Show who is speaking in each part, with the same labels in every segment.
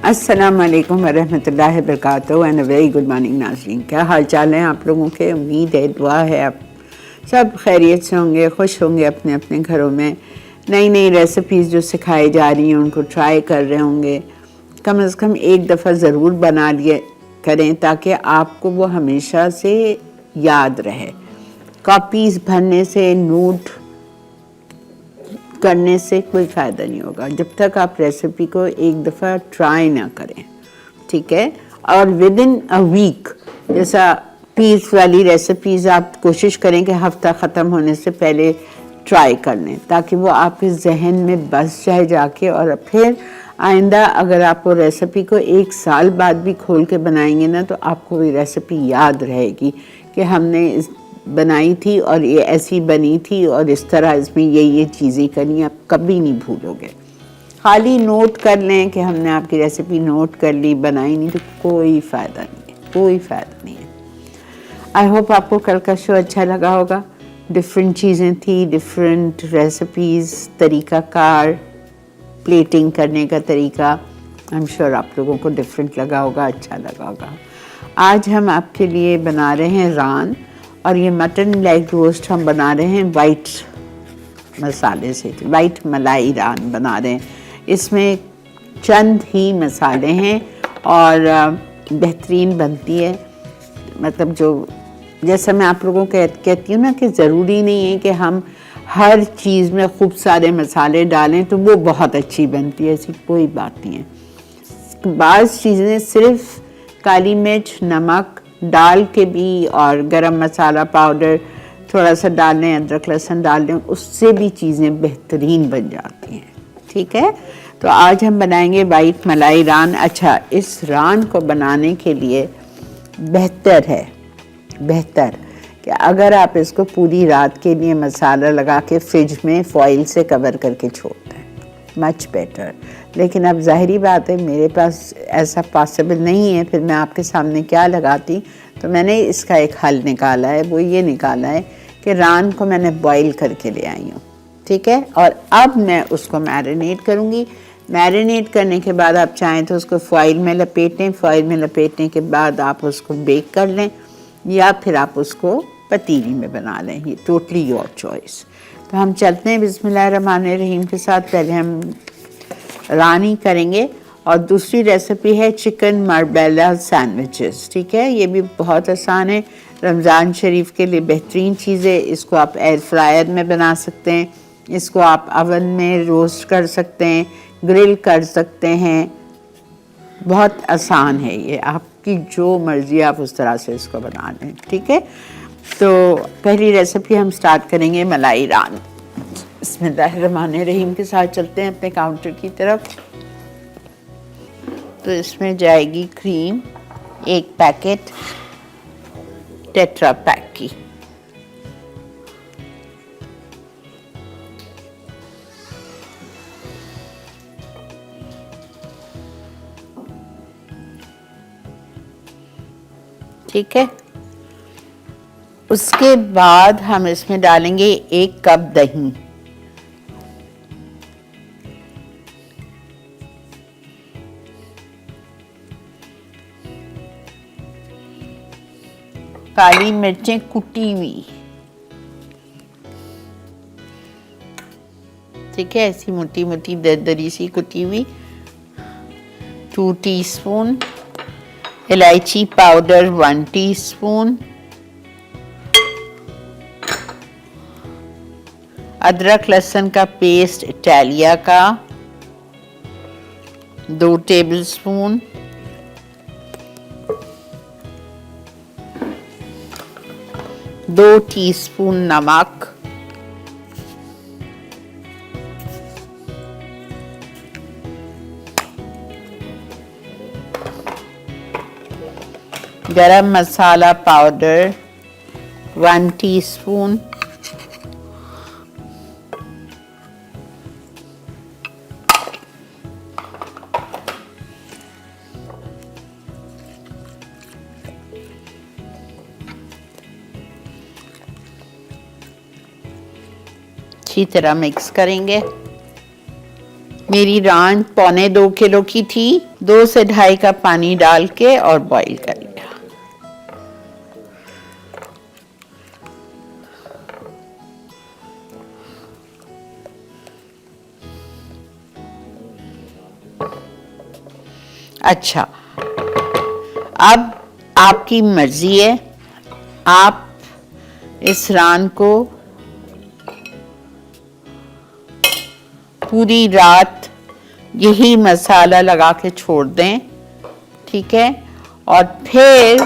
Speaker 1: अस्सलाम वालेकुम वरहमतुल्लाहि वबरकातुहू and a very good morning नाज़रीन। क्या हाल चाल हैं आप लोगों के? उम्मीद है, दुआ है आप सब खैरियत से होंगे, खुश होंगे अपने अपने घरों में। नई नई रेसिपीज़ जो सिखाई जा रही हैं उनको ट्राई कर रहे होंगे। कम से कम एक दफ़ा ज़रूर बना लिए करें ताकि आपको वो हमेशा से याद रहे। कॉपीज़ भरने से, नोट करने से कोई फ़ायदा नहीं होगा जब तक आप रेसिपी को एक दफ़ा ट्राई ना करें, ठीक है। और विद इन अ वीक, जैसा पीस वाली रेसिपीज़ आप कोशिश करें कि हफ्ता ख़त्म होने से पहले ट्राई कर लें ताकि वो आपके जहन में बस जाए जाके, और फिर आइंदा अगर आप वो रेसिपी को एक साल बाद भी खोल के बनाएंगे ना तो आपको वो रेसिपी याद रहेगी कि हमने इस बनाई थी और ये ऐसी बनी थी और इस तरह इसमें ये चीज़ें करनी, आप कभी नहीं भूलोगे। खाली नोट कर लें कि हमने आपकी रेसिपी नोट कर ली, बनाई नहीं, तो कोई फ़ायदा नहीं है, कोई फ़ायदा नहीं है। आई होप आपको कल का शो अच्छा लगा होगा। डिफरेंट चीज़ें थी, डिफरेंट रेसिपीज़, तरीक़ाकार, प्लेटिंग करने का तरीका, आई एम श्योर आप लोगों को डिफरेंट लगा होगा, अच्छा लगा होगा। आज हम आपके लिए बना रहे हैं रान, और ये मटन लेग रोस्ट हम बना रहे हैं वाइट मसाले से, वाइट मलाई रान बना रहे हैं। इसमें चंद ही मसाले हैं और बेहतरीन बनती है। मतलब जो जैसा मैं आप लोगों को कहती हूँ ना कि ज़रूरी नहीं है कि हम हर चीज़ में खूब सारे मसाले डालें तो वो बहुत अच्छी बनती है, ऐसी कोई बात नहीं है। बाज़ चीज़ें सिर्फ काली मिर्च, नमक डाल के भी, और गरम मसाला पाउडर थोड़ा सा डाल लें, अदरक लहसुन डाल लें, उससे भी चीज़ें बेहतरीन बन जाती हैं, ठीक है। तो आज हम बनाएंगे वाइट मलाई रान। अच्छा, इस रान को बनाने के लिए बेहतर कि अगर आप इसको पूरी रात के लिए मसाला लगा के फ्रिज में फॉइल से कवर करके छोड़ दें, मच बेटर। लेकिन अब ज़ाहिरी बात है मेरे पास ऐसा पॉसिबल नहीं है, फिर मैं आपके सामने क्या लगाती। तो मैंने इसका एक हल निकाला है, वो ये निकाला है कि रान को मैंने बॉईल करके ले आई हूँ, ठीक है। और अब मैं उसको मैरिनेट करूँगी। मैरिनेट करने के बाद आप चाहें तो उसको फॉइल में लपेटें, फॉइल में लपेटने के बाद आप उसको बेक कर लें या फिर आप उसको पतीली में बना लें, ये टोटली योर चॉइस। तो हम चलते हैं बिस्मिल्लाहिर्रहमानिर्रहीम के साथ। पहले हम रानी करेंगे और दूसरी रेसिपी है चिकन मार्बेला सैंडविचेस, ठीक है। ये भी बहुत आसान है, रमज़ान शरीफ के लिए बेहतरीन चीज़ है। इसको आप एयर फ्रायर में बना सकते हैं, इसको आप अवन में रोस्ट कर सकते हैं, ग्रिल कर सकते हैं। बहुत आसान है ये, आपकी जो मर्ज़ी आप उस तरह से इसको बना लें, ठीक है। तो पहली रेसिपी हम स्टार्ट करेंगे मलाई रान। बिस्मिल्लाहिर्रहमानिर्रहीम के साथ चलते हैं अपने काउंटर की तरफ। तो इसमें जाएगी क्रीम, एक पैकेट टेट्रा पैक की, ठीक है। उसके बाद हम इसमें डालेंगे 1 कप दही, काली मिर्चें कुटी हुई, ठीक है, ऐसी मोटी मोटी दरदरी सी कुटी हुई। 2 टीस्पून इलायची पाउडर, 1 टीस्पून अदरक लहसुन का पेस्ट इटालिया का 2 टेबलस्पून, दो टीस्पून नमक, गरम मसाला पाउडर 1 टीस्पून, अच्छी तरह मिक्स करेंगे। मेरी रान 1.25 किलो की थी। 2 से 2.5 कप पानी डाल के और बॉईल कर लिया। अच्छा, अब आपकी मर्जी है, आप इस रान को पूरी रात यही मसाला लगा के छोड़ दें, ठीक है। और फिर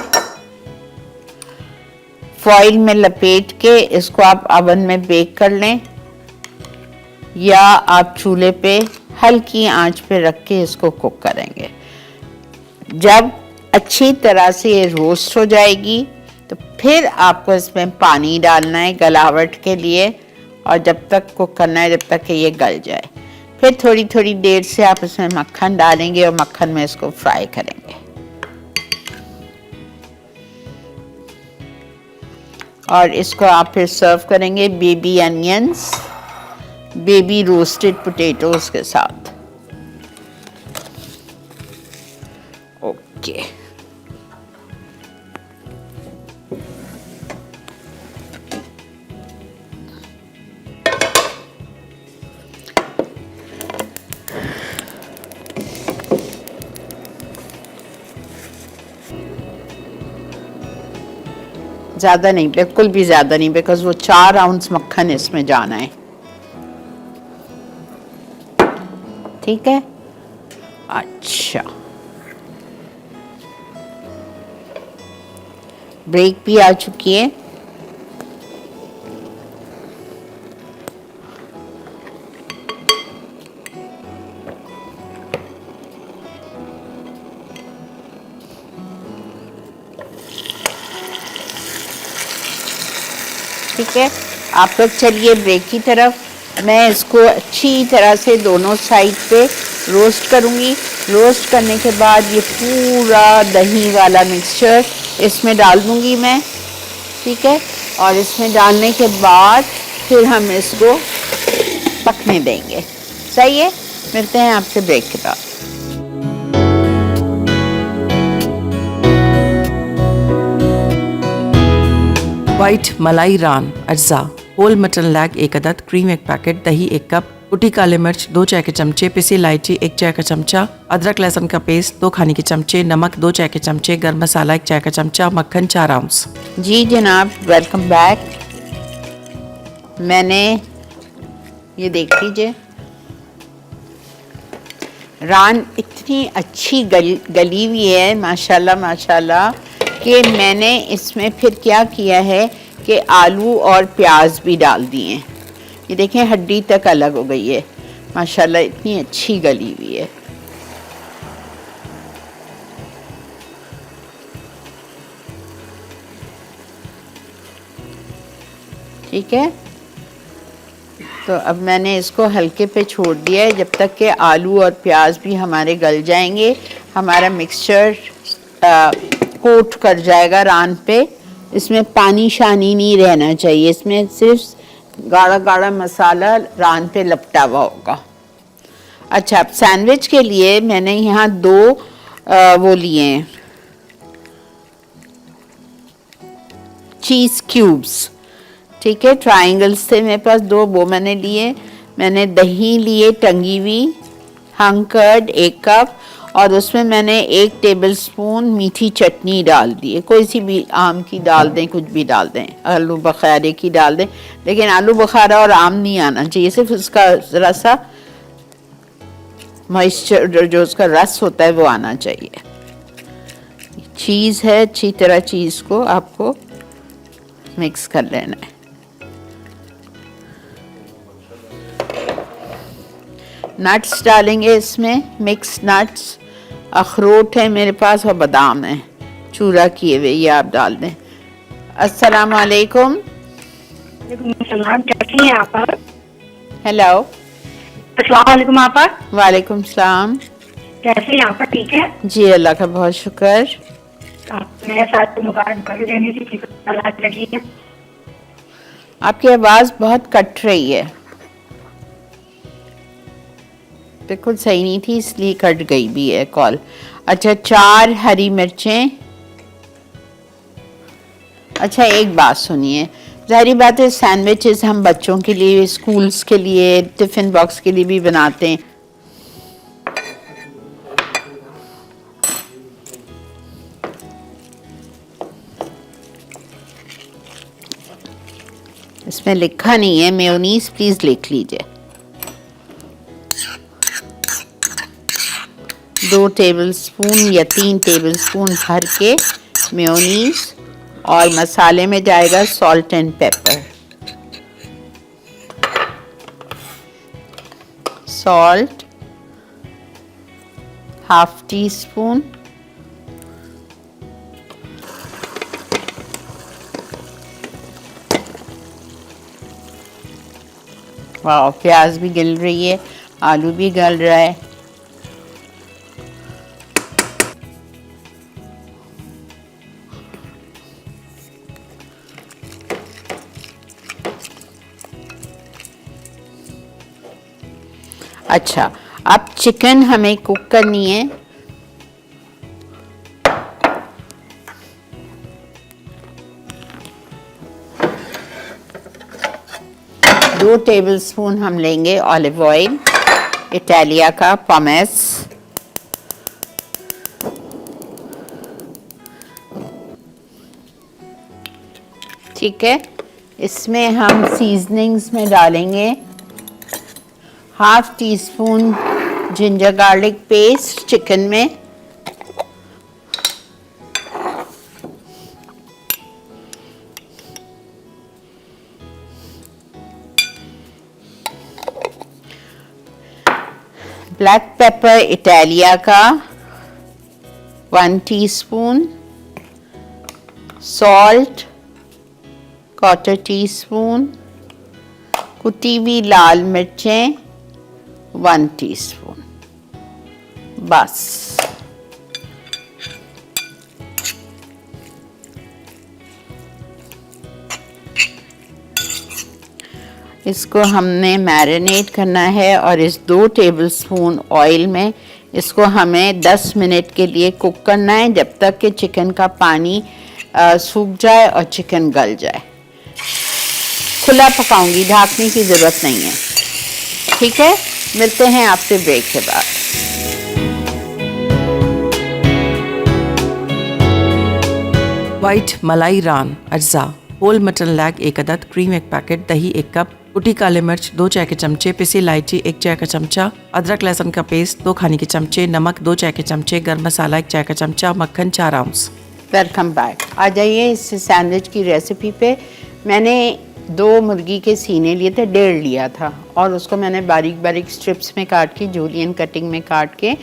Speaker 1: फॉइल में लपेट के इसको आप ओवन में बेक कर लें, या आप चूल्हे पे हल्की आंच पे रख के इसको कुक करेंगे। जब अच्छी तरह से ये रोस्ट हो जाएगी तो फिर आपको इसमें पानी डालना है गलावट के लिए, और जब तक कुक करना है जब तक कि ये गल जाए। फिर थोड़ी थोड़ी देर से आप इसमें मक्खन डालेंगे और मक्खन में इसको फ्राई करेंगे। और इसको आप फिर सर्व करेंगे baby onions, baby roasted potatoes के साथ। ओके, ज़्यादा नहीं, बिल्कुल भी ज़्यादा नहीं, बिकॉज वो 4 आउंस मक्खन इसमें जाना है, ठीक है। अच्छा, ब्रेक भी आ चुकी है। ठीक है, आप लोग चलिए ब्रेक की तरफ। मैं इसको अच्छी तरह से दोनों साइड पे रोस्ट करूँगी। रोस्ट करने के बाद ये पूरा दही वाला मिक्सचर इसमें डाल दूँगी मैं, ठीक है। और इसमें डालने के बाद फिर हम इसको पकने देंगे। सही है, मिलते हैं आपसे ब्रेक के बाद।
Speaker 2: वाइट मलाई रान अज्जा, होल मटन लैग 1 अदद, क्रीम 1 पैकेट, दही 1 कप, कुटी काले मिर्च 2 चाय के चमचे, पिसी इलायची 1 चाय का चमचा, अदरक लहसुन का पेस्ट 2 खाने के चमचे, नमक 2 चाय के चमचे, गरम मसाला 1 चाय का चमचा, मक्खन 4 आउंस।
Speaker 1: जी जनाब, वेलकम बैक। मैंने ये देख लीजिए, रान इतनी अच्छी गली हुई है माशाल्लाह माशाल्लाह, कि मैंने इसमें फिर क्या किया है कि आलू और प्याज भी डाल दिए। ये देखें, हड्डी तक अलग हो गई है माशाल्लाह, इतनी अच्छी गली हुई है। ठीक है, तो अब मैंने इसको हल्के पे छोड़ दिया है जब तक कि आलू और प्याज भी हमारे गल जाएंगे, हमारा मिक्सचर कोट कर जाएगा रान पे। इसमें पानी शानी नहीं रहना चाहिए, इसमें सिर्फ गाढ़ा गाढ़ा मसाला रान पे लपटा हुआ होगा। अच्छा, अब सैंडविच के लिए मैंने यहाँ 2 वो लिए हैं चीज़ क्यूब्स, ठीक है। ट्रायंगल्स थे मेरे पास 2, वो मैंने लिए। मैंने दही लिए टंगी हुई, हंग कर्ड 1 कप, और उसमें मैंने 1 टेबलस्पून मीठी चटनी डाल दी है। कोई सी भी, आम की डाल दें, कुछ भी डाल दें, आलू बुखारे की डाल दें, लेकिन आलू बुखारा और आम नहीं आना चाहिए, सिर्फ उसका ज़रा सा मॉइस्चर जो उसका रस होता है वो आना चाहिए। चीज़ है, अच्छी तरह चीज़ को आपको मिक्स कर लेना है। नट्स डालेंगे इसमें, मिक्स नट्स, अखरोट है मेरे पास और बादाम है चूरा किए हुए, ये आप डाल दें। अस्सलाम वालेकुम।
Speaker 3: कैसी हैं आप?
Speaker 1: हेलो,
Speaker 3: अस्सलाम वालेकुम आपा।
Speaker 1: वालेकुम सलाम।
Speaker 3: कैसे हैं आप? ठीक है
Speaker 1: जी, अल्लाह का बहुत शुक्र।
Speaker 3: आपने साथ मुबारक कर देने की सलाह लगी है।
Speaker 1: आपकी आवाज़ बहुत कट रही है। बिल्कुल सही नहीं थी इसलिए कट गई भी है कॉल। अच्छा 4 हरी मिर्चें। अच्छा एक बात सुनिए, जाहिर बात है सैंडविचेस हम बच्चों के लिए, स्कूल्स के लिए, टिफिन बॉक्स के लिए भी बनाते हैं। इसमें लिखा नहीं है मेयोनीज, प्लीज लिख लीजिए। 2 टेबलस्पून या 3 टेबलस्पून भर के मेयोनीज, और मसाले में जाएगा salt and paper. Salt ½ teaspoon, वाह प्याज भी गल रही है, आलू भी गल रहा है। अच्छा अब चिकन हमें कुक करनी है। दो टेबलस्पून हम लेंगे ऑलिव ऑयल, इटालिया का पोमेस, ठीक है। इसमें हम सीजनिंग्स में डालेंगे ½ teaspoon ginger garlic paste chicken में, ब्लैक पेपर इटालिया का 1 टीस्पून, सॉल्ट 1/4 टीस्पून, कुटी हुई लाल मिर्चें 1 टीस्पून, बस। इसको हमने मैरिनेट करना है और इस 2 टेबलस्पून ऑयल में इसको हमें 10 मिनट के लिए कुक करना है, जब तक कि चिकन का पानी सूख जाए और चिकन गल जाए। खुला पकाऊंगी, ढकने की ज़रूरत नहीं है, ठीक है। मिलते हैं आपसे ब्रेक के बाद।
Speaker 2: वाइट मलाई रान अज्जा, होल मटन लैग 1 अदद, क्रीम 1 पैकेट, दही 1 कप, कुटी काले मिर्च 2 चाय के चमचे, पिसी इलायची 1 चाय का चमचा, अदरक लहसुन का पेस्ट 2 खाने के चमचे, नमक 2 चाय के चमचे, गरम मसाला 1 चाय का चमचा, मक्खन 4 आउंस।
Speaker 1: Welcome back. आ जाइए इस सैंडविच की रेसिपी पे। मैंने 2 मुर्गी के सीने लिए थे, 1.5 लिया था, और उसको मैंने बारीक बारीक स्ट्रिप्स में काट के, जूलियन कटिंग में काट के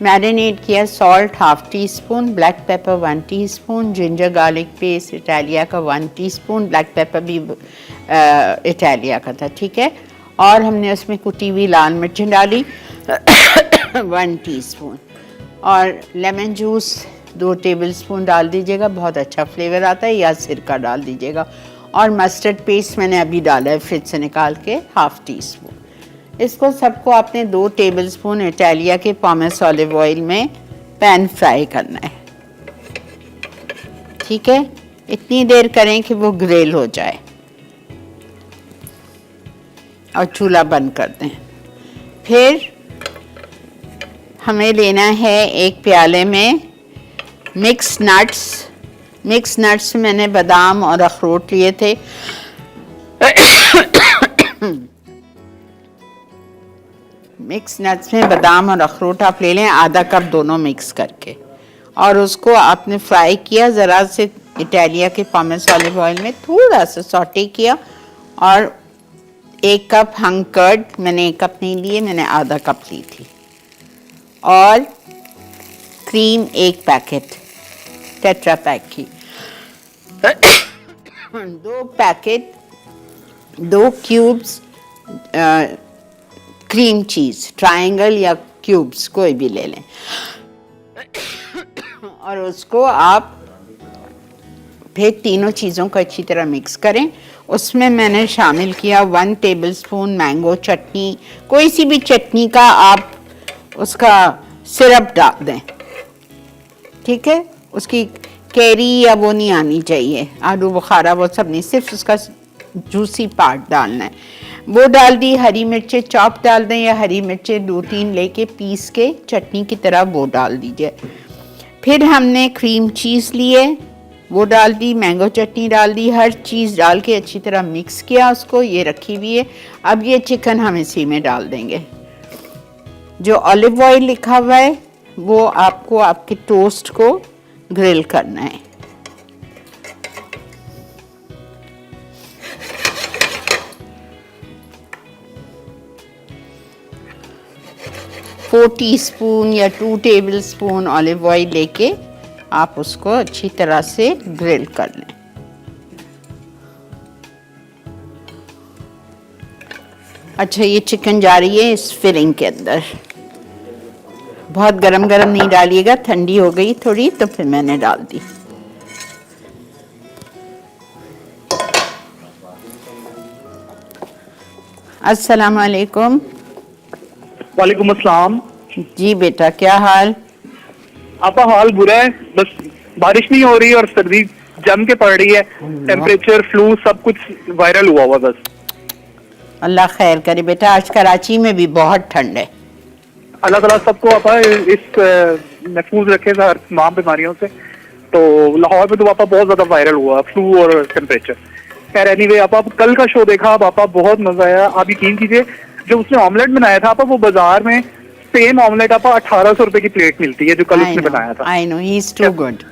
Speaker 1: मैरिनेट किया। Salt ½ teaspoon, black pepper 1 teaspoon, ginger garlic paste Italia का 1 टीस्पून, ब्लैक पेपर भी इटालिया का था, ठीक है। और हमने उसमें कुटी हुई लाल मिर्चें डाली 1 टीस्पून, और लेमन जूस 2 टेबलस्पून डाल दीजिएगा, बहुत अच्छा फ्लेवर आता है, या सिरका डाल दीजिएगा। और मस्टर्ड पेस्ट मैंने अभी डाला है फ्रिज से निकाल के ½ टीस्पून। इसको सबको आपने 2 टेबलस्पून इटालिया के पोमेस ऑलिव ऑयल में पैन फ्राई करना है, ठीक है। इतनी देर करें कि वो ग्रिल हो जाए, और चूल्हा बंद कर दें। फिर हमें लेना है एक प्याले में मिक्स नट्स मैंने बादाम और अखरोट लिए थे। मिक्स नट्स में बादाम और अखरोट आप ले लें, आधा कप दोनों मिक्स करके, और उसको आपने फ्राई किया ज़रा से इटालिया के पोमेस ऑलिव ऑयल में, थोड़ा सा सॉटे किया। और 1 कप हंग कर्ड, मैंने 1 कप नहीं लिए, मैंने आधा कप ली थी। और क्रीम 1 पैकेट टेट्रा पैक की, 2 क्यूब्स क्रीम चीज़, ट्रायंगल या क्यूब्स कोई भी ले लें, और उसको आप फिर तीनों चीज़ों को अच्छी तरह मिक्स करें। उसमें मैंने शामिल किया 1 टेबलस्पून मैंगो चटनी, कोई सी भी चटनी का आप उसका सिरप डाल दें, ठीक है। उसकी कैरी या वो नहीं आनी चाहिए, आलू बुखारा वो सब नहीं, सिर्फ उसका जूसी पार्ट डालना है। वो डाल दी। हरी मिर्चें चॉप डाल दें या हरी मिर्चें 2-3 लेके पीस के चटनी की तरह वो डाल दीजिए। फिर हमने क्रीम चीज़ लिए, वो डाल दी, मैंगो चटनी डाल दी, हर चीज़ डाल के अच्छी तरह मिक्स किया उसको। ये रखी हुई है। अब ये चिकन हम इसी में डाल देंगे। जो ऑलिव ऑयल लिखा हुआ है वो आपको आपके टोस्ट को ग्रिल करना है। फोर टीस्पून या 2 टेबलस्पून ऑलिव ऑयल लेके आप उसको अच्छी तरह से ग्रिल कर लें। अच्छा, ये चिकन जा रही है इस फिलिंग के अंदर। बहुत गरम गरम नहीं डालिएगा, ठंडी हो गई थोड़ी तो फिर मैंने डाल दी। अस्सलाम वालेकुम।
Speaker 4: वालेकुम अस्सलाम।
Speaker 1: जी बेटा, क्या हाल?
Speaker 4: आपका हाल बुरा है, बस बारिश नहीं हो रही और सर्दी जम के पड़ रही है। टेम्परेचर, फ्लू सब कुछ वायरल हुआ बस।
Speaker 1: अल्लाह खैर करे बेटा। आज कराची में भी बहुत ठंड है।
Speaker 4: अल्लाह ताला सबको आपा इस महफूज रखे तमाम बीमारियों से। तो लाहौर में तो आपा बहुत ज्यादा वायरल हुआ फ्लू और टेम्परेचर। खैर एनीवे, आपा कल का शो देखा, आपा बहुत मजा आया। आप यकीन कीजिए, जो उसने ऑमलेट बनाया था आपा, वो बाजार में सेम ऑमलेट आपा 1800 रुपए की प्लेट मिलती है जो कल उसने बनाया था।
Speaker 1: I know, he is too good.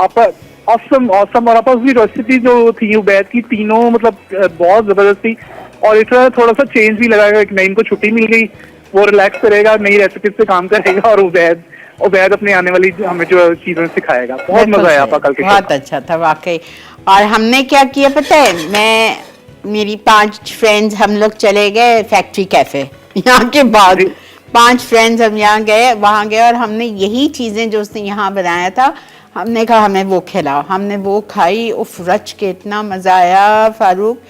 Speaker 4: आपा ऑसम ऑसम। और आपा उसकी रेसिपी जो थी उबैद की, तीनों मतलब बहुत जबरदस्त थी। और इतना थोड़ा सा चेंज भी लगा, एक नईम को छुट्टी मिल गई, वो रिलैक्स करेगा, नई रेसिपी पे काम करेगा, और उबैद अपने आने वाली हमें जो चीजें सिखाएगा। बहुत मजा आया आपा कल के।
Speaker 1: बहुत अच्छा था वाकई। और हमने क्या किया पता है, मेरी 5 फ्रेंड्स, हम लोग चले गए फैक्ट्री कैफे यहाँ के बाद। 5 फ्रेंड्स हम यहाँ गए, वहाँ गए और हमने यही चीजें जो उसने यहाँ बनाया था, हमने कहा हमें वो खिलाओ। हमने वो खाई, उफ रच के इतना मजा आया फारूक।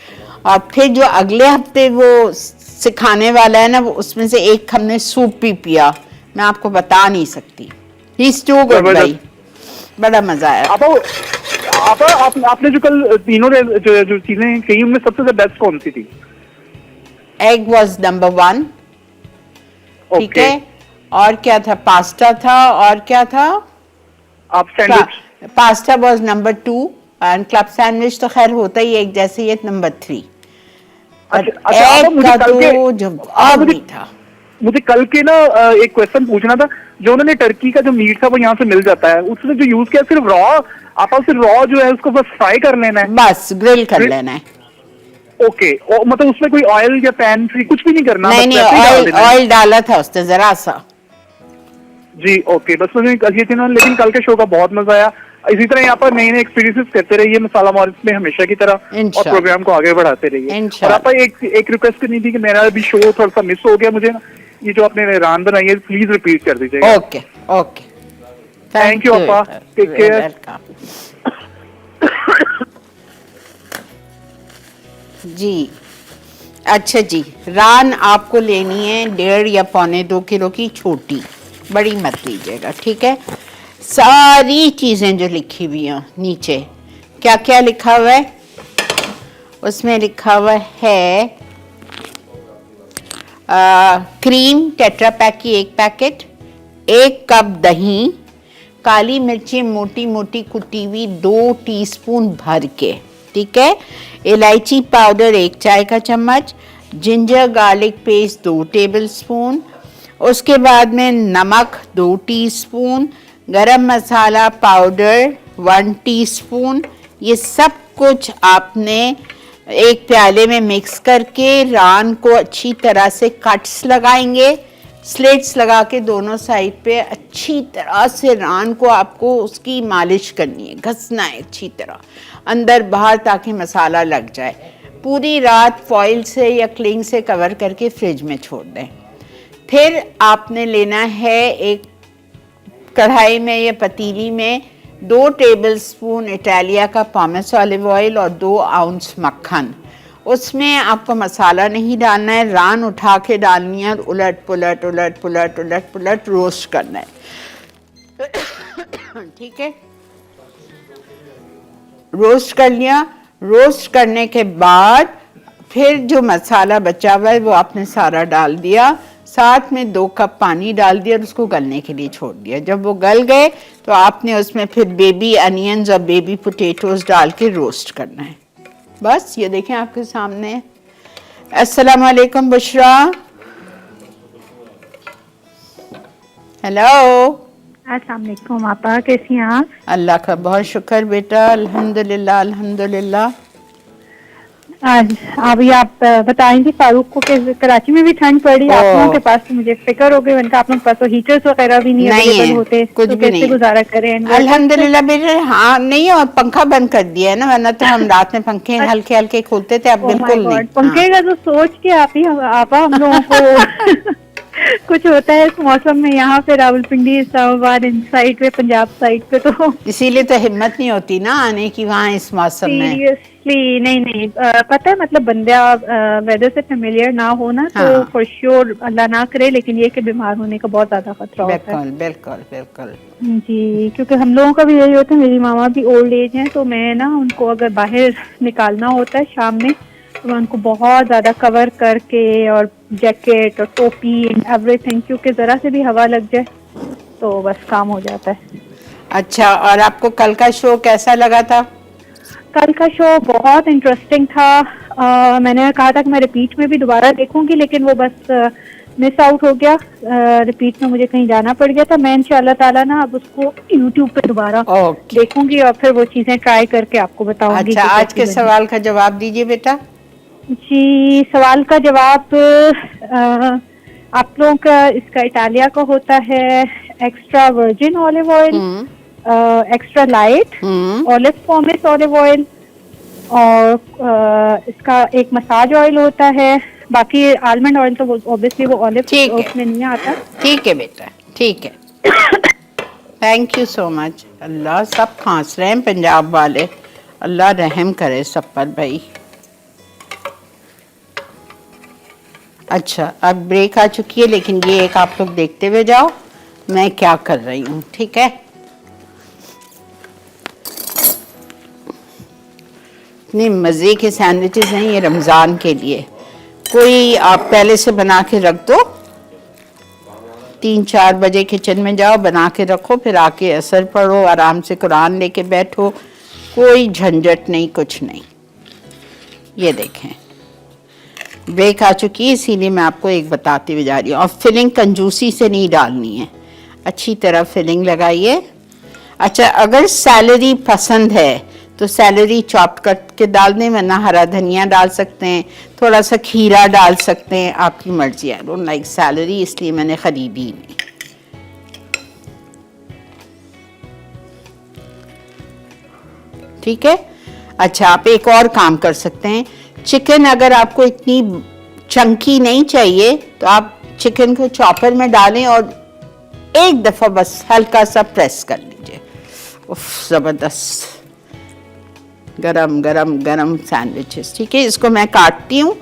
Speaker 1: और फिर जो अगले हफ्ते वो सिखाने वाला है ना, वो उसमें से एक हमने सूप भी पिया, मैं आपको बता नहीं सकती। ही इज टू गुड भाई, बड़ा मजा आया।
Speaker 4: आपने जो कल तीनों जो चीजें कही, उनमें सबसे बेस्ट कौन सी थी?
Speaker 1: एग वॉज नंबर 1, ठीक है। और क्या था? पास्ता था। और क्या था?
Speaker 4: आप sandwich.
Speaker 1: Pasta was number 2 and club sandwich तो खैर होता ही एक जैसे, ये नंबर 3।
Speaker 4: मुझे कल के ना एक क्वेश्चन पूछना था। जो उन्होंने टर्की का जो मीट था वो यहाँ से मिल जाता है, उसने जो यूज किया सिर्फ रॉ, आप सिर्फ रॉ जो है उसको बस फ्राई कर लेना है,
Speaker 1: बस ग्रिल कर लेना है।
Speaker 4: ओके। मतलब उसमें कोई ऑयल या पैन फ्री कुछ भी नहीं करना?
Speaker 1: नहीं, ऑयल डाला था उसने जरा सा।
Speaker 4: जी ओके, बस मुझे ये थी ना। लेकिन कल के शो का बहुत मजा आया। इसी तरह यहाँ पर नए नए एक्सपीरियंसेस करते रहिए मसाला मॉरिस में हमेशा की तरह, और प्रोग्राम को आगे बढ़ाते रहिए। और आप एक रिक्वेस्ट करनी थी कि मेरा अभी शो थोड़ा सा मिस हो गया, मुझे ना ये जो आपने रान बनाई है प्लीज रिपीट कर दीजिएगा।
Speaker 1: ओके ओके,
Speaker 4: थैंक यू आपा, टेक केयर।
Speaker 1: जी अच्छा जी, रान आपको लेनी है 1.5 या 1.25 किलो की छोटी, बड़ी मत लीजिएगा, ठीक है। सारी चीजें जो लिखी हुई हैं नीचे, क्या क्या लिखा हुआ है उसमें? लिखा हुआ है क्रीम टेट्रा पैक की 1 पैकेट, 1 कप दही, काली मिर्ची मोटी मोटी कुटी हुई 2 टीस्पून भर के, ठीक है। इलायची पाउडर 1 चाय का चम्मच, जिंजर गार्लिक पेस्ट 2 टेबलस्पून, उसके बाद में नमक 2 टीस्पून, गरम मसाला पाउडर 1 टीस्पून। ये सब कुछ आपने एक प्याले में मिक्स करके रान को अच्छी तरह से कट्स लगाएंगे, स्लिट्स लगा के दोनों साइड पे अच्छी तरह से रान को आपको उसकी मालिश करनी है, घसना है अच्छी तरह अंदर बाहर ताकि मसाला लग जाए। पूरी रात फॉइल से या क्लिंग से कवर करके फ्रिज में छोड़ दें। फिर आपने लेना है एक कढ़ाई में या पतीली में 2 टेबलस्पून इटालिया का पॉमेस ऑलिव ऑयल और 2 आउंस मक्खन। उसमें आपको मसाला नहीं डालना है, रान उठा के डालनी है और उलट पुलट उलट पुलट उलट पुलट रोस्ट करना है। ठीक है, रोस्ट कर लिया। रोस्ट करने के बाद फिर जो मसाला बचा हुआ है वो आपने सारा डाल दिया, साथ में 2 कप पानी डाल दिया और उसको गलने के लिए छोड़ दिया। जब वो गल गए तो आपने उसमें फिर बेबी अनियंस और बेबी पोटैटोज डाल के रोस्ट करना है। बस ये देखें आपके सामने। अस्सलाम वालेकुम बुशरा। हेलो।
Speaker 3: अस्सलाम वालेकुम आपा, कैसी हैं आप?
Speaker 1: अल्लाह का बहुत शुक्र बेटा, अल्हम्दुलिल्लाह अल्हम्दुलिल्लाह।
Speaker 3: आज अभी आप बताएंगे फारूक को कि कराची में भी ठंड पड़ी, आप लोगों के पास तो मुझे फिक्र हो गई, उनका आप लोगों के पास तो हीटर्स वगैरह भी नहीं अवेलेबल होते,
Speaker 1: कुछ
Speaker 3: तो
Speaker 1: भी
Speaker 3: कैसे
Speaker 1: नहीं
Speaker 3: गुजारा करें?
Speaker 1: अल्हम्दुलिल्लाह बेटा। हाँ नहीं, और पंखा बंद कर दिया है ना, वरना तो हम रात में पंखे हल्के हल्के खोलते थे, अब बिल्कुल नहीं।
Speaker 3: पंखे का तो सोच के आपा हम लोगों को कुछ होता है इस मौसम में। यहाँ पे रावलपिंडी, इस्लामाबाद इन साइड पे, पंजाब साइड पे तो
Speaker 1: इसीलिए तो हिम्मत नहीं होती ना आने की वहाँ इस मौसम में।
Speaker 3: सीरियसली नहीं पता है, मतलब बंदा वेदर से फेमिलियर ना हो ना, तो
Speaker 1: हाँ।
Speaker 3: फॉर श्योर अल्लाह ना करे, लेकिन ये कि बीमार होने का बहुत ज्यादा खतरा होता है।
Speaker 1: बिल्कुल बिल्कुल बिल्कुल
Speaker 3: जी, क्योंकि हम लोगों का भी यही होता है। मेरी मामा भी ओल्ड एज हैं, तो मैं ना उनको अगर बाहर निकालना होता है शाम में, तो मैं उनको बहुत ज्यादा कवर करके और जैकेट और टोपी एंड एवरीथिंग, क्योंकि जरा से भी हवा लग जाए तो बस काम हो जाता है।
Speaker 1: अच्छा, और आपको कल का शो कैसा लगा था?
Speaker 3: कल का शो बहुत इंटरेस्टिंग था। मैंने कहा था कि मैं रिपीट में भी दोबारा देखूंगी, लेकिन वो बस मिस आउट हो गया। रिपीट में मुझे कहीं जाना पड़ गया था। मैं इंशाल्लाह ताला ना अब उसको यूट्यूब पे दोबारा देखूंगी और फिर वो चीजें ट्राई करके आपको बताऊंगी।
Speaker 1: अच्छा, आज के सवाल का जवाब दीजिए बेटा।
Speaker 3: जी, सवाल का जवाब आप लोगों का, इसका इटालिया का होता है extra virgin olive oil, extra light olive pomace olive oil, और इसका एक मसाज ऑयल होता है। बाकी आलमंड ऑयल तो ऑब्वियसली वो ऑलिव उसमें नहीं आता।
Speaker 1: ठीक है बेटा, ठीक है। Thank you so much. Allah, सब खांस रहे हैं पंजाब वाले, अल्लाह रहम करे सब पर भाई। अच्छा, अब ब्रेक आ चुकी है, लेकिन ये एक आप लोग देखते हुए जाओ मैं क्या कर रही हूँ, ठीक है? इतने मज़े के सैंडविचेस हैं ये रमज़ान के लिए। कोई आप पहले से बना के रख दो, 3-4 बजे किचन में जाओ, बना के रखो, फिर आके असर पढ़ो, आराम से कुरान लेके बैठो, कोई झंझट नहीं, कुछ नहीं। ये देखें, ब्रेक आ चुकी है, इसीलिए मैं आपको एक बताते हुए जा रही हूँ। और फिलिंग कंजूसी से नहीं डालनी है, अच्छी तरह फिलिंग लगाइए। अच्छा, अगर सैलरी पसंद है तो सैलरी चॉप करके डाल दें, वरना हरा धनिया डाल सकते हैं, थोड़ा सा खीरा डाल सकते हैं, आपकी मर्जी है। डोंट लाइक सैलरी, इसलिए मैंने खरीदी नहीं। ठीक है। अच्छा, आप एक और काम कर सकते हैं। चिकन अगर आपको इतनी चंकी नहीं चाहिए तो आप चिकन को चॉपर में डालें और एक दफा बस हल्का सा प्रेस कर लीजिए। उफ, जबरदस्त गरम गरम गरम सैंडविचेस। ठीक है, इसको मैं काटती हूँ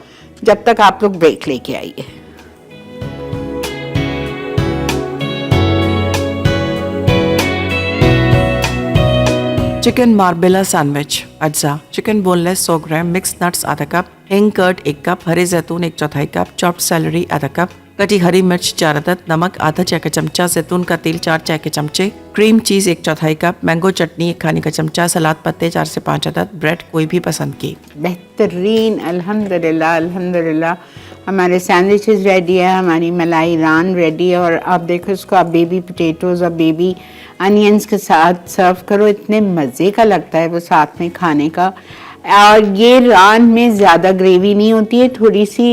Speaker 1: जब तक आप लोग ब्रेक लेके आइए।
Speaker 2: चिकन मार्बेला सैंडविच अज्जा। चिकन बोनलेस 100 ग्राम, मिक्स नट्स आधा कप, हिंग कर्ड 1 कप, हरे जैतून 1/4 कप, चॉप्ड सैलरी आधा कप, कटी हरी मिर्च 4 अदद, नमक आधा चाय का चमचा, जैतून का तेल 4 चाय के चमचे, क्रीम चीज 1/4 कप, मैंगो चटनी 1 खाने का चमचा, सलाद पत्ते 4 से 5 अदद, ब्रेड कोई भी पसंद की।
Speaker 1: बेहतरीन, अल्हम्दुलिल्लाह अल्हम्दुलिल्लाह। हमारे सैंडविचेस रेडी है, हमारी मलाई रान रेडी है, और आप देखो इसको आप बेबी पोटैटोज और बेबी अनियंस के साथ सर्व करो, इतने मज़े का लगता है वो साथ में खाने का। और ये रान में ज़्यादा ग्रेवी नहीं होती है, थोड़ी सी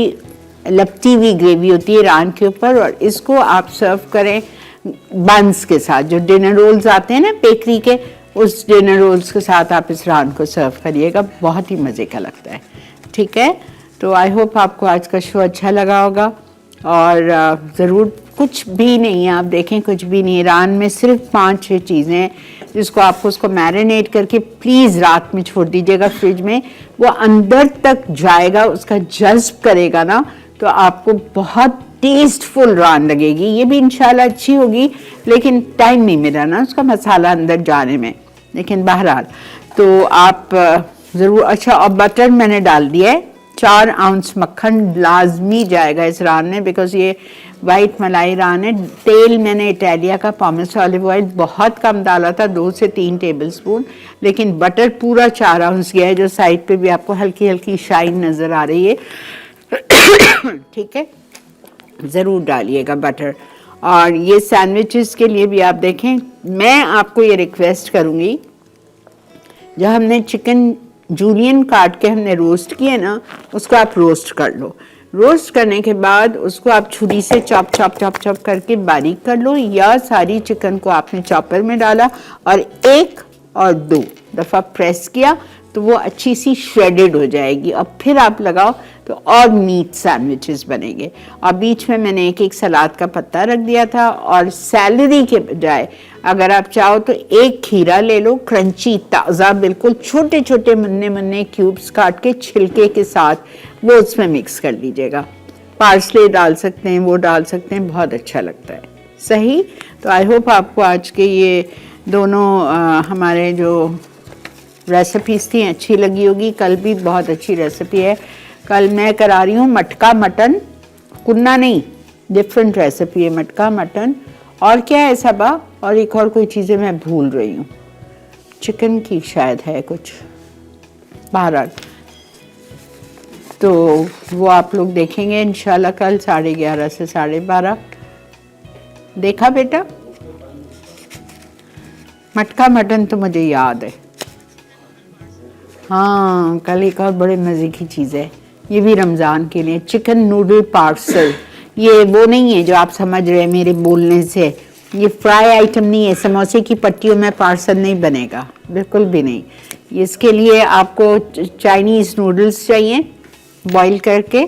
Speaker 1: लपटी हुई ग्रेवी होती है रान के ऊपर, और इसको आप सर्व करें बंस के साथ। जो डिनर रोल्स आते हैं ना बेकरी के, उस डिनर रोल्स के साथ आप इस रान को सर्व करिएगा, बहुत ही मज़े का लगता है। ठीक है, तो आई होप आपको आज का शो अच्छा लगा होगा। और ज़रूर, कुछ भी नहीं है, आप देखें कुछ भी नहीं, ईरान में सिर्फ 5-6 चीज़ें जिसको आपको उसको मैरिनेट करके प्लीज़ रात में छोड़ दीजिएगा फ्रिज में, वो अंदर तक जाएगा, उसका जज्ब करेगा ना, तो आपको बहुत टेस्टफुल रान लगेगी। ये भी इंशाल्लाह अच्छी होगी, लेकिन टाइम नहीं मिला ना उसका मसाला अंदर जाने में, लेकिन बहरहाल तो आप ज़रूर। अच्छा, और बटर मैंने डाल दिया है, 4 आउंस मक्खन लाजमी जाएगा इस रान में, बिकॉज ये वाइट मलाई रान है। तेल मैंने इटालिया का पॉमेस ऑलिव ऑयल बहुत कम डाला था, 2 से 3 टेबलस्पून, लेकिन बटर पूरा 4 आउंस गया है, जो साइड पे भी आपको हल्की हल्की शाइन नज़र आ रही है। ठीक है, ज़रूर डालिएगा बटर। और ये सैंडविचेस के लिए भी आप देखें, मैं आपको ये रिक्वेस्ट करूँगी, जब हमने चिकन जूलियन काट के हमने रोस्ट किए ना, उसको आप रोस्ट कर लो। रोस्ट करने के बाद उसको आप छुरी से चॉप चॉप चॉप चॉप करके बारीक कर लो, या सारी चिकन को आपने चॉपर में डाला और 1 और 2 दफ़ा प्रेस किया तो वो अच्छी सी श्रेडेड हो जाएगी, और फिर आप लगाओ तो और मीट सैंडविचेस बनेंगे। और बीच में मैंने एक सलाद का पत्ता रख दिया था, और सैलरी के बजाय अगर आप चाहो तो 1 खीरा ले लो, क्रंची ताज़ा बिल्कुल, छोटे छोटे मुन्ने मुन्ने क्यूब्स काट के छिलके के साथ वो उसमें मिक्स कर लीजिएगा। पार्सले डाल सकते हैं, वो डाल सकते हैं, बहुत अच्छा लगता है। सही, तो आई होप आपको आज के ये दोनों हमारे जो रेसिपीज़ थी अच्छी लगी होगी। कल भी बहुत अच्छी रेसिपी है, कल मैं करा रही हूँ मटका मटन, कुन्ना नहीं, डिफरेंट रेसिपी है मटका मटन। और क्या है सबा, और एक और कोई चीज़ें मैं भूल रही हूँ, चिकन की शायद है कुछ, बहरहाल तो वो आप लोग देखेंगे इंशाल्लाह कल 11:30 से 12:30। देखा बेटा, मटका मटन तो मुझे याद है। हाँ, कल एक और बड़े मज़े की चीज़ है, ये भी रमज़ान के लिए, चिकन नूडल पार्सल। ये वो नहीं है जो आप समझ रहे हैं मेरे बोलने से, ये फ्राई आइटम नहीं है, समोसे की पट्टियों में पार्सल नहीं बनेगा, बिल्कुल भी नहीं। इसके लिए आपको चाइनीज़ नूडल्स चाहिए बॉईल करके,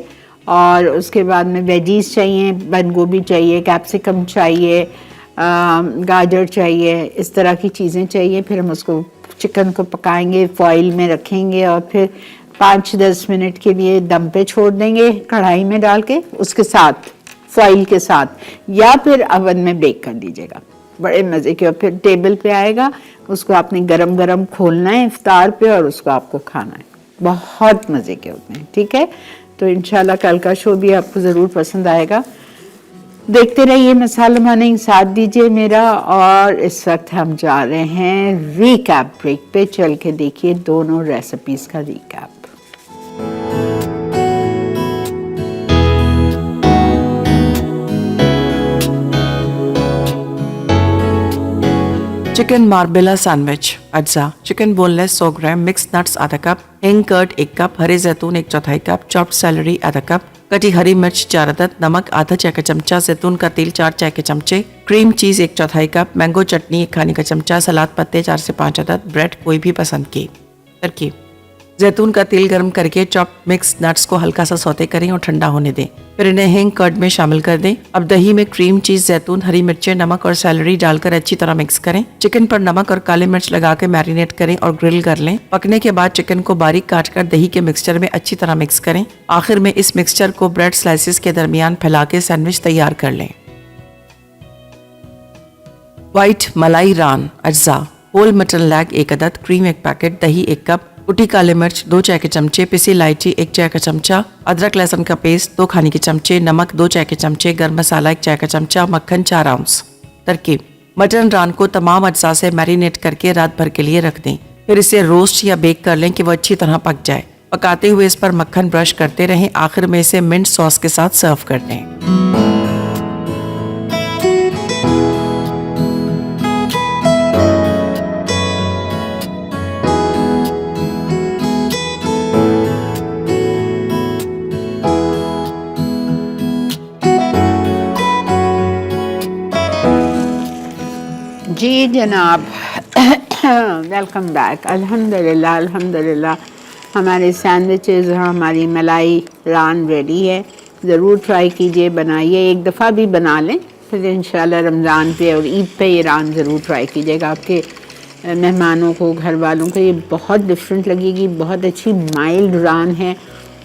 Speaker 1: और उसके बाद में वेजीज चाहिए, बंद गोभी चाहिए, कैप्सिकम चाहिए, गाजर चाहिए, इस तरह की चीज़ें चाहिए। फिर हम उसको चिकन को पकाएंगे, फॉइल में रखेंगे, और फिर 5-10 मिनट के लिए दम पे छोड़ देंगे कढ़ाई में डाल के, उसके साथ फॉइल के साथ, या फिर अवन में बेक कर दीजिएगा, बड़े मज़े के। और फिर टेबल पे आएगा, उसको आपने गरम गरम खोलना है इफ्तार पे, और उसको आपको खाना है, बहुत मज़े के होते हैं। ठीक है, तो इंशाल्लाह कल का शो भी आपको ज़रूर पसंद आएगा। देखते रहिए मसाला मॉर्निंग, साथ दीजिए मेरा। और इस वक्त हम जा रहे हैं रीकैप ब्रेक पे, चल के देखिए दोनों रेसिपीज़ का रीकैप।
Speaker 2: चिकन मार्बेला सैंडविच अज्जा, चिकन बोनलेस 100 ग्राम, मिक्स नट्स आधा कप, हिंग कर्ड 1 कप, हरे जैतून 1/4 कप, चॉप्ड सैलरी आधा कप, कटी हरी मिर्च 4 अदद, नमक आधा चाय का चमचा, जैतून का तेल 4 चाय के चमचे, क्रीम चीज 1/4 कप, मैंगो चटनी 1 खाने का चमचा, सलाद पत्ते 4 से 5 अदद, ब्रेड कोई भी पसंद की। तरकीब: जैतून का तेल गर्म करके चॉप्ड मिक्स नट्स को हल्का सा सौते करें और ठंडा होने दें, फिर इन्हें हिंग कर्ड में शामिल कर दें। अब दही में क्रीम चीज, जैतून, हरी मिर्चें, नमक और सैलरी डालकर अच्छी तरह मिक्स करें। चिकन पर नमक और काले मिर्च लगा के मैरिनेट करें और ग्रिल कर लें। पकने के बाद चिकन को बारीक काटकर दही के मिक्सचर में अच्छी तरह मिक्स करें। आखिर में इस मिक्सचर को ब्रेड स्लाइसेस के दरमियान फैला के सैंडविच तैयार कर लें। व्हाइट मलाई रान अज्जा, होल मटन लैग 1 अदद, क्रीम 1 पैकेट, दही 1 कप, कुटी काले मिर्च 2 चाय के चमचे, पिसी इलायची 1 चाय का चमचा, अदरक लहसुन का पेस्ट 2 खाने के चमचे, नमक 2 चाय के चमचे, गरम मसाला 1 चाय का चमचा, मक्खन 4 आउंस। तरकीब: मटन रान को तमाम अज्जा से मैरिनेट करके रात भर के लिए रख दें, फिर इसे रोस्ट या बेक कर लें कि वो अच्छी तरह पक जाए। पकाते हुए इस पर मक्खन ब्रश करते रहें। आखिर में इसे मिंट सॉस के साथ सर्व कर दें।
Speaker 1: जी जनाब, वेलकम बैक। अल्हम्दुलिल्लाह अल्हम्दुलिल्लाह हमारे सैंडविचेस और हमारी मलाई रान रेडी है। ज़रूर ट्राई कीजिए, बनाइए, एक दफ़ा भी बना लें, फिर इंशाल्लाह रमज़ान पे और ईद पे ये रान ज़रूर ट्राई कीजिएगा। आपके मेहमानों को, घर वालों को ये बहुत डिफरेंट लगेगी। बहुत अच्छी माइल्ड रान है,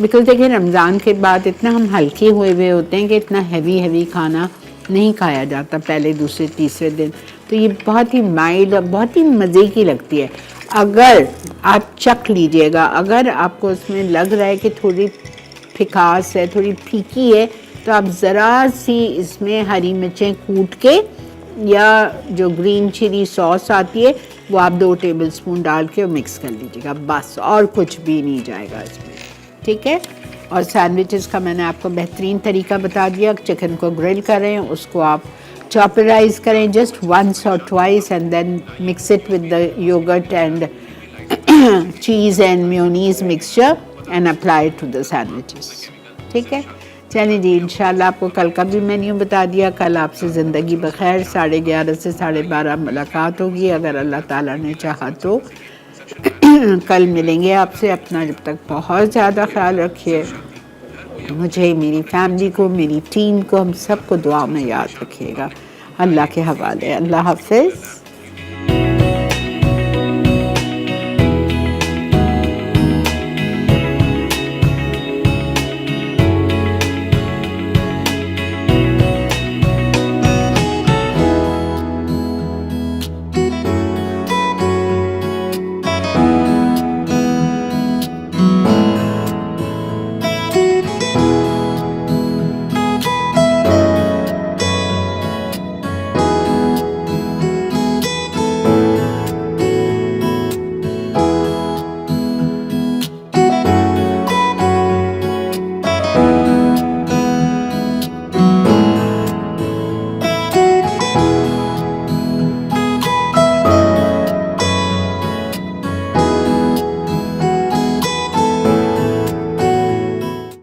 Speaker 1: बिकॉज देखिए रमज़ान के बाद इतना हम हल्के हुए होते हैं कि इतना हैवी खाना नहीं खाया जाता पहले, दूसरे, तीसरे दिन। तो ये बहुत ही माइल्ड और बहुत ही मज़े की लगती है। अगर आप चख लीजिएगा, अगर आपको उसमें लग रहा है कि थोड़ी फिकास है, थोड़ी फीकी है, तो आप ज़रा सी इसमें हरी मिर्चें कूट के या जो ग्रीन चिली सॉस आती है वो आप 2 टेबलस्पून डाल के मिक्स कर लीजिएगा, बस, और कुछ भी नहीं जाएगा इसमें, ठीक है। और सैंडविचेस का मैंने आपको बेहतरीन तरीका बता दिया। चिकन को ग्रिल करें, उसको आप चॉपराइज करें जस्ट वंस और twice and then mix it with the yoghurt and cheese and mayonnaise mixture and apply to the sandwiches, ठीक है। चलिए जी, इंशाल्लाह आपको कल का भी मेन्यू बता दिया। कल आपसे ज़िंदगी बखैर 11:30 से 12:30 मुलाकात होगी, अगर अल्लाह ताला ने चाहा तो। कल मिलेंगे आपसे। अपना जब तक बहुत ज़्यादा ख्याल रखिए। मुझे, मेरी फैमिली को, मेरी टीम को, हम सबको दुआ में याद रखिएगा। अल्लाह के हवाले। अल्लाह हाफ़िज़।